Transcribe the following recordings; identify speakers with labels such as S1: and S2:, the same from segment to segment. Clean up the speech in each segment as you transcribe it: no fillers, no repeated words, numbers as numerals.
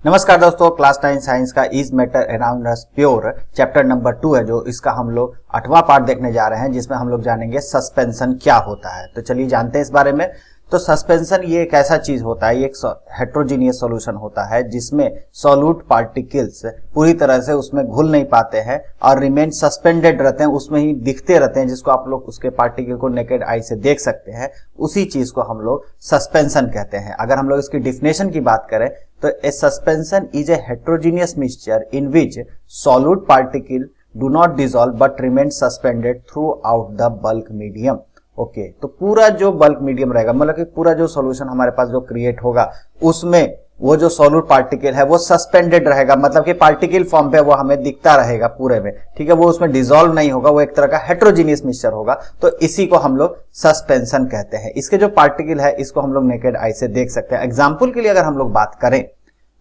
S1: नमस्कार दोस्तों, class 9 science का is matter around us pure chapter number 2 है जो इसका हम लोग 8वां पार्ट देखने जा रहे हैं, जिसमें हम लोग जानेंगे सस्पेंशन क्या होता है। तो चलिए जानते हैं इस बारे में। तो सस्पेंशन ये एक ऐसा चीज होता है, ये एक हेट्रोजीनियस सॉल्यूशन होता है जिसमें सॉल्यूट पार्टिकल्स पूरी तरह से उसमें घुल नहीं पाते हैं और रिमेन सस्पेंडेड रहते हैं, उसमें ही दिखते रहते हैं, जिसको आप लोग उसके पार्टिकल को नेकेड आई से देख सकते हैं। उसी चीज को हम लोग सस्पेंशन कहते हैं। अगर हम लोग इसकी डिफिनेशन की बात करें तो a suspension is a heterogeneous mixture in which solute particle do not dissolve but remain suspended throughout the bulk medium. Okay, तो पूरा जो बल्क मीडियम रहेगा, मतलब कि पूरा जो सॉल्यूशन हमारे पास जो क्रिएट होगा उसमें वो जो सॉल्यूट पार्टिकल है वो सस्पेंडेड रहेगा, मतलब कि पार्टिकल फॉर्म पे वो हमें दिखता रहेगा पूरे में। ठीक है, वो उसमें डिसॉल्व नहीं होगा, वो एक तरह का हेट्रोजीनियस मिक्सचर होगा। तो इसी को हम लोग सस्पेंशन कहते हैं। इसके जो पार्टिकल है इसको हम लोग नेकेड आई से देख सकते हैं। एग्जाम्पल के लिए अगर हम लोग बात करें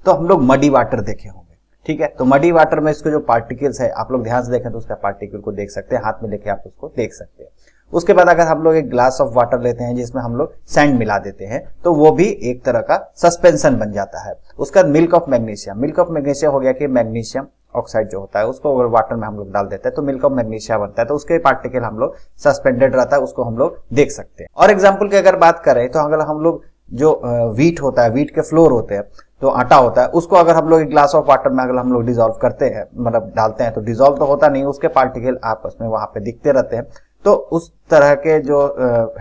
S1: तो हम लोग मडी वाटर देखे होंगे। ठीक है, तो मडी वाटर में इसके जो पार्टिकल्स है आप लोग ध्यान से देखें तो उसका पार्टिकल को देख सकते हैं, हाथ में लेके आप उसको देख सकते हैं। उसके बाद अगर हम लोग एक ग्लास ऑफ वाटर लेते हैं जिसमें हम लोग सैंड मिला देते हैं तो वो भी एक तरह का सस्पेंशन बन जाता है। उसका मिल्क ऑफ मैग्नीशिया हो गया कि मैग्नीशियम ऑक्साइड जो होता है उसको अगर वाटर में हम लोग डाल देते हैं तो मिल्क ऑफ मैग्नीशिया बनता है, तो उसके पार्टिकल हम लोग सस्पेंडेड रहता है, उसको हम लोग देख सकते हैं। और एग्जाम्पल की अगर बात करें तो अगर हम लोग जो व्हीट होता है, व्हीट के फ्लोर होते हैं, तो आटा होता है, उसको अगर हम लोग एक ग्लास ऑफ वाटर में अगर हम लोग डिसॉल्व करते हैं, मतलब डालते हैं, तो डिसॉल्व तो होता नहीं, उसके पार्टिकल आपस में वहां पे दिखते रहते हैं। तो उस तरह के जो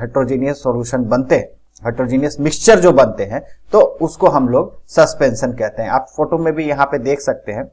S1: हेट्रोजीनियस सॉल्यूशन बनते हैं, हेट्रोजीनियस मिक्सचर जो बनते हैं, तो उसको हम लोग सस्पेंशन कहते हैं। आप फोटो में भी यहाँ पे देख सकते हैं,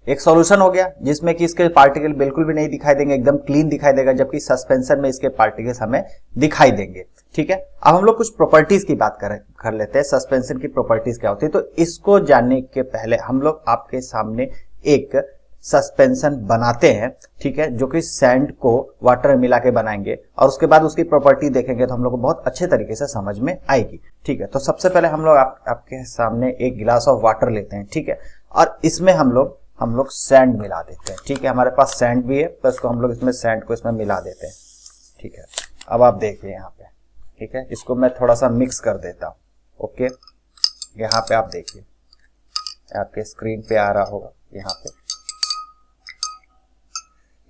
S1: एक सॉल्यूशन हो गया जिसमें कि इसके पार्टिकल बिल्कुल भी नहीं दिखाई देंगे, एकदम क्लीन दिखाई देगा, जबकि सस्पेंशन में इसके पार्टिकल्स हमें दिखाई देंगे। ठीक है, अब हम लोग कुछ प्रॉपर्टीज की बात कर लेते हैं। सस्पेंशन की प्रॉपर्टीज क्या होती है, तो इसको जानने के पहले हम लोग आपके सामने एक सस्पेंशन बनाते हैं। ठीक है, जो कि सैंड को वाटर में मिला के बनाएंगे और उसके बाद उसकी प्रॉपर्टी देखेंगे तो हम लोग को बहुत अच्छे तरीके से समझ में आएगी। ठीक है, तो सबसे पहले हम लोग आपके सामने एक गिलास ऑफ वाटर लेते हैं। ठीक है, और इसमें हम लोग सैंड मिला देते हैं। ठीक है, हमारे पास सैंड भी है तो इसको हम लोग इसमें सैंड को इसमें मिला देते हैं। ठीक है, अब आप देखिए यहाँ पे। ठीक है, इसको मैं थोड़ा सा मिक्स कर देता हूँ। ओके, यहाँ पे आप देखिए, आपके स्क्रीन पे आ रहा होगा यहाँ पे।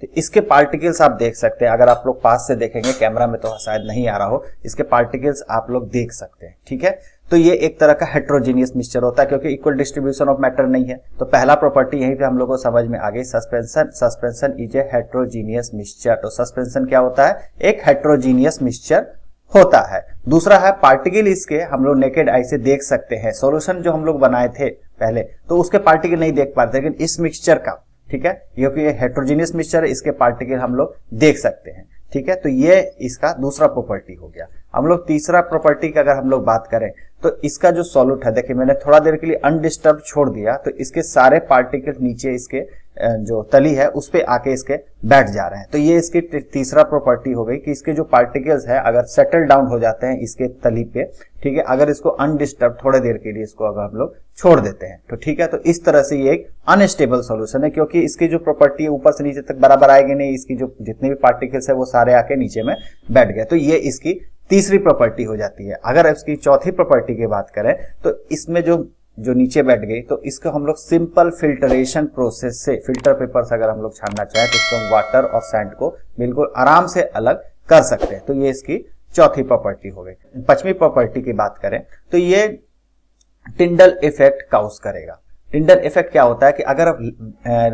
S1: तो इसके पार्टिकल्स आप देख सकते हैं, अगर आप लोग पास से देखेंगे, कैमरा में तो शायद नहीं आ रहा हो, इसके पार्टिकल्स आप लोग देख सकते हैं। ठीक है, तो ये एक तरह का हेट्रोजीनियस मिक्सचर होता है क्योंकि इक्वल डिस्ट्रीब्यूशन ऑफ मैटर नहीं है। तो पहला प्रॉपर्टी यहीं पे हम लोग को समझ में आ गई, suspension is a heterogeneous mixture. तो सस्पेंशन क्या होता है, एक हेट्रोजीनियस मिक्सचर होता है। दूसरा है पार्टिकल इसके हम लोग नेकेड आई से देख सकते हैं। सॉल्यूशन जो हम लोग बनाए थे पहले तो उसके पार्टिकल नहीं देख पाते, लेकिन इस मिक्सचर का, ठीक है, क्योंकि ये हेट्रोजीनियस मिक्सचर है, इसके पार्टिकल हम लोग देख सकते हैं। ठीक है, तो ये इसका दूसरा प्रॉपर्टी हो गया। हम लोग तीसरा प्रॉपर्टी की अगर हम लोग बात करें तो इसका जो सॉल्यूट है, देखिए मैंने थोड़ा देर के लिए अनडिस्टर्ब छोड़ दिया तो इसके सारे पार्टिकल नीचे इसके जो तली है उस पे आके इसके बैठ जा रहे हैं। तो ये इसकी तीसरा प्रॉपर्टी हो गई कि इसके जो पार्टिकल्स है अगर सेटल डाउन हो जाते हैं इसके तली पे, ठीक है, अगर इसको अनडिस्टर्ब थोड़े देर के लिए इसको अगर हम लोग छोड़ देते हैं तो ठीक है, तो इस तरह से ये एक अनस्टेबल सॉल्यूशन है क्योंकि इसकी जो प्रॉपर्टी है ऊपर से नीचे तक बराबर आएगी नहीं, इसकी जो जितने भी पार्टिकल्स है वो सारे आके नीचे में बैठ गए। तो ये इसकी तीसरी प्रॉपर्टी हो जाती है। अगर इसकी चौथी प्रॉपर्टी की बात करें तो इसमें जो नीचे बैठ गई तो इसको हम लोग सिंपल फिल्टरेशन प्रोसेस से, फिल्टर पेपर से अगर हम लोग छानना चाहें तो इसको हम वाटर और सैंड को बिल्कुल आराम से अलग कर सकते हैं। तो ये इसकी चौथी प्रॉपर्टी हो गई। पांचवी प्रॉपर्टी की बात करें तो ये टिंडल इफेक्ट काउज करेगा। टिंडल इफेक्ट क्या होता है कि अगर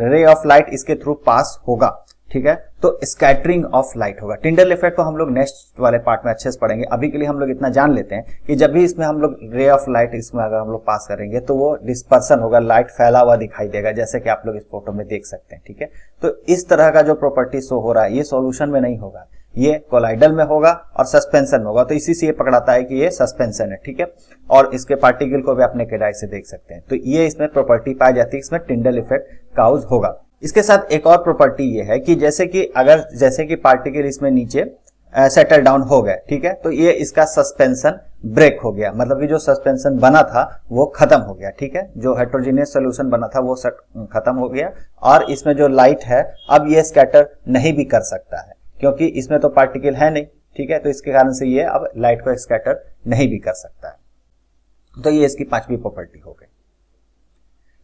S1: रे ऑफ लाइट इसके थ्रू पास होगा, ठीक है, तो स्कैटरिंग ऑफ लाइट होगा। टिंडल इफेक्ट को हम लोग नेक्स्ट वाले पार्ट में अच्छे से पढ़ेंगे। अभी के लिए हम लोग इतना जान लेते हैं कि जब भी इसमें हम लोग रे ऑफ लाइट इसमें अगर हम लोग पास करेंगे तो वो डिस्पर्सन होगा, लाइट फैला हुआ दिखाई देगा, जैसे कि आप लोग इस फोटो में देख सकते हैं। ठीक है, तो इस तरह का जो प्रॉपर्टी शो हो रहा है ये सॉल्यूशन में नहीं होगा, ये कोलाइडल में होगा और सस्पेंशन में होगा। तो इसी से ये पकड़ाता है कि ये सस्पेंशन है। ठीक है, और इसके पार्टिकल को भी अपने केडाई से देख सकते हैं। तो ये इसमें प्रॉपर्टी पाई जाती है, इसमें टिंडल इफेक्ट काउज होगा। इसके साथ एक और प्रॉपर्टी ये है कि जैसे कि पार्टिकल इसमें नीचे सेटल डाउन हो गए, ठीक है, तो ये इसका सस्पेंशन ब्रेक हो गया, मतलब कि जो सस्पेंशन बना था वो खत्म हो गया। ठीक है, जो हेट्रोजीनियस सॉल्यूशन बना था वो खत्म हो गया और इसमें जो लाइट है अब ये स्कैटर नहीं भी कर सकता है क्योंकि इसमें तो पार्टिकल है नहीं। ठीक है, तो इसके कारण से ये अब लाइट को स्कैटर नहीं भी कर सकता है। तो ये इसकी पांचवी प्रॉपर्टी हो गई।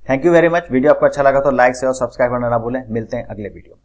S1: Thank you very much. Video आपको अच्छा लगा तो लाइक शेयर और सब्सक्राइब करना ना भूलें। मिलते हैं अगले वीडियो में।